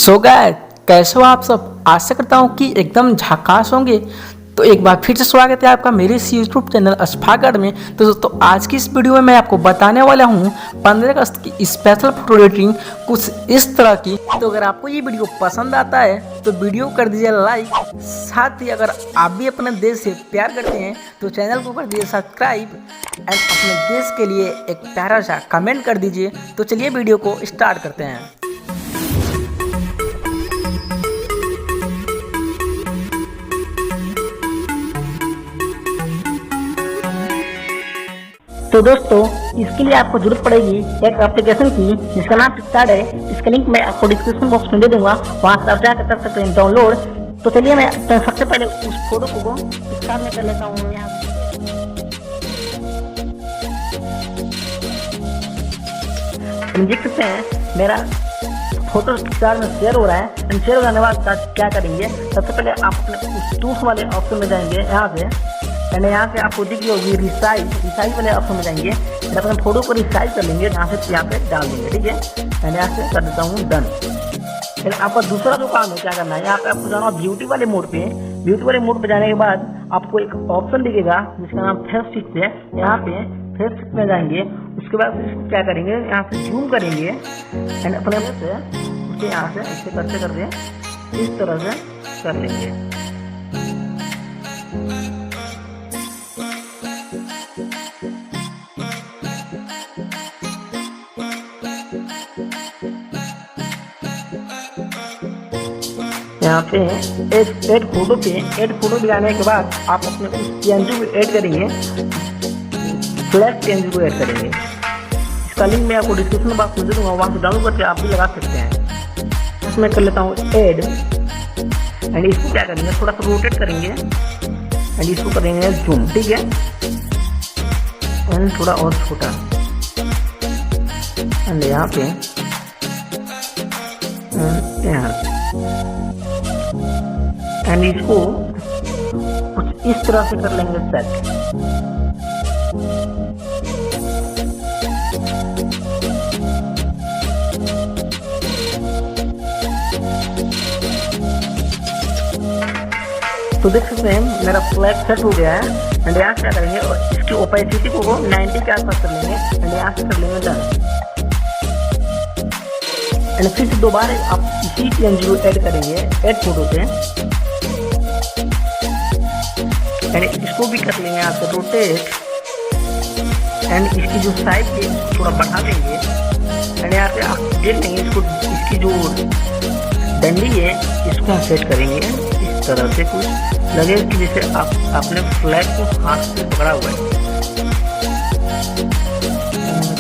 So guys, कैसे हो आप सब। आशा करता हूँ कि एकदम झकास होंगे। तो एक बार फिर से स्वागत है आपका मेरे इस यूट्यूब चैनल अस्फागढ़ में। तो दोस्तों, आज की इस वीडियो में मैं आपको बताने वाला हूँ 15 अगस्त की स्पेशल फोटो एडिटिंग कुछ इस तरह की। तो अगर आपको ये वीडियो पसंद आता है तो वीडियो कर दीजिए लाइक। साथ ही अगर आप भी अपने देश से प्यार करते हैं तो चैनल को कर दीजिए सब्सक्राइब एंड अपने देश के लिए एक प्यारा सा कमेंट कर दीजिए। तो चलिए वीडियो को स्टार्ट करते हैं। तो दोस्तों, इसके लिए आपको जरूरत पड़ेगी एक एप्लीकेशन की जिसका नाम PicsArt है। इसका लिंक मैं आपको डिस्क्रिप्शन बॉक्स में दे दूंगा, वहां से आप जाकर कर सकते हैं डाउनलोड। तो चलिए मैं सबसे पहले उस फोटो को PicsArt में कर लेता हूँ। यहाँ देख सकते हैं मेरा फोटो PicsArt में शेयर हो रहा है। शेयर हो जाने के बाद क्या करेंगे, सबसे पहले आप अपने उस टूल्स वाले ऑप्शन में जाएंगे। यहाँ से यहाँ से आपको दिख रही होगी रिसाइज वाले ऑप्शन में जाएंगे। फिर अपने फोटो को रिसाइज कर लेंगे, यहाँ से यहाँ पे डाल देंगे। ठीक है, मैंने यहाँ से कर देता हूँ डन। फिर आपका दूसरा जो काम है क्या करना है, यहाँ पे आपको जाना ब्यूटी वाले मोड पे। ब्यूटी वाले मोड पे जाने के बाद आपको एक ऑप्शन दिखेगा जिसका नाम फेस फिक्स है। यहाँ पे फेस फिक्स में जाएंगे। उसके बाद इसको क्या करेंगे, यहाँ से जूम करेंगे एंड अपने से उसे यहाँ से ऐसे करते करते इस तरह से कर लेंगे। यहाँ पे एड फोटो भी आने के बाद आप अपने उस PNG को ऐड करेंगे, फ्लैश PNG को ऐड करेंगे। इसका लिंक मैं आपको डिस्क्रिप्शन बॉक्स में दे दूंगा, वहाँ से डाउनलोड करके आप भी लगा सकते हैं। इसमें कर लेता हूँ ऐड एंड इसको क्या करेंगे, थोड़ा सा रोटेट करेंगे एंड इसको करेंगे जूम। ठीक है, एंड थोड़ा और छोटा एंड यहाँ पे एंड इसको कुछ इस तरह से कर लेंगे सेट। तो देख सकते हैं मेरा फ्लैग सेट हो गया है। एंड यहाँ क्या करेंगे, और इसकी ओपेसिटी को 90 के आसपास कर लेंगे एंड यहाँ से कर लेंगे डन। एंड फिर से दोबारा आप इसी PNG को ऐड करेंगे ऐड फोटो से एंड इसको भी कर लेंगे यहाँ से रोटेट एंड इसकी जो साइज है थोड़ा बढ़ा देंगे। एंड यहाँ पे आप देख लेंगे इसको, इसकी जो डंडी है इसको हम सेट करेंगे इस तरह से, कुछ लगे कि जैसे आप अपने फ्लैग को हाथ से पकड़ा हुआ है।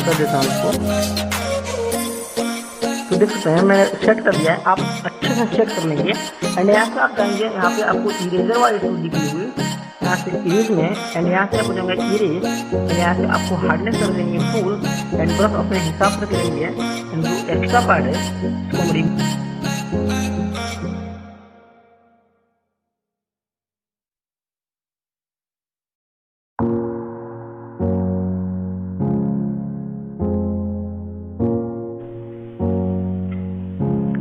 कर देता हूँ इसको। तो देख सकते हैं मैंने सेट कर दिया है। आप अच्छे से सेट कर लेंगे एंड यहाँ से आप जाएंगे, यहाँ पे आपको इरेजर वाली टूल दिखी हुई, यहाँ से इरेज में एंड यहाँ से आप हो जाएंगे इरेज एंड यहाँ से आपको हार्डनेस कर देंगे फुल एंड ब्रश अपने हिसाब से करेंगे एंड जो एक्स्ट्रा पार्ट है इसको हम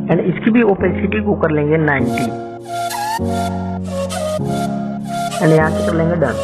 एंड इसकी भी ओपेसिटी को कर लेंगे 90 एंड यहाँ से कर लेंगे डन।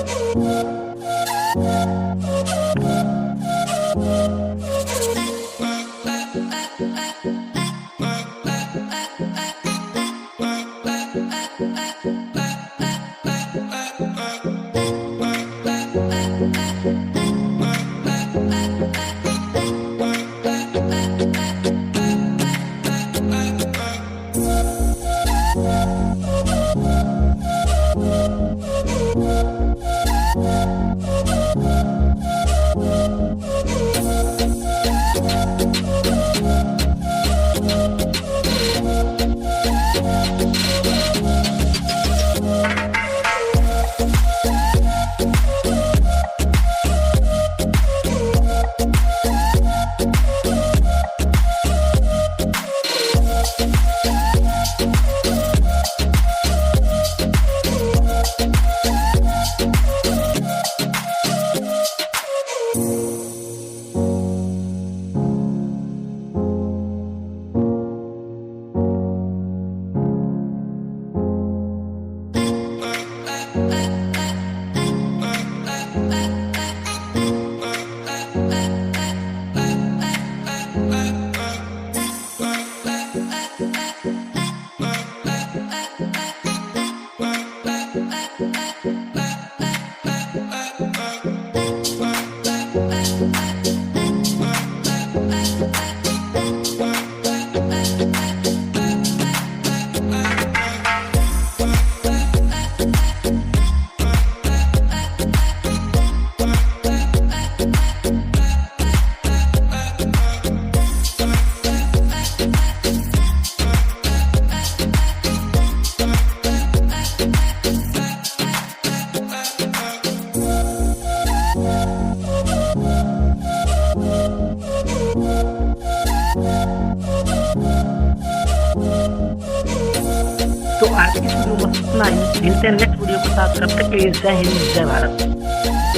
तो आज की वीडियो बस इतना ही, मिलते हैं नेक्स्ट वीडियो के साथ। तब तक के लिए जय हिंद, जय भारत।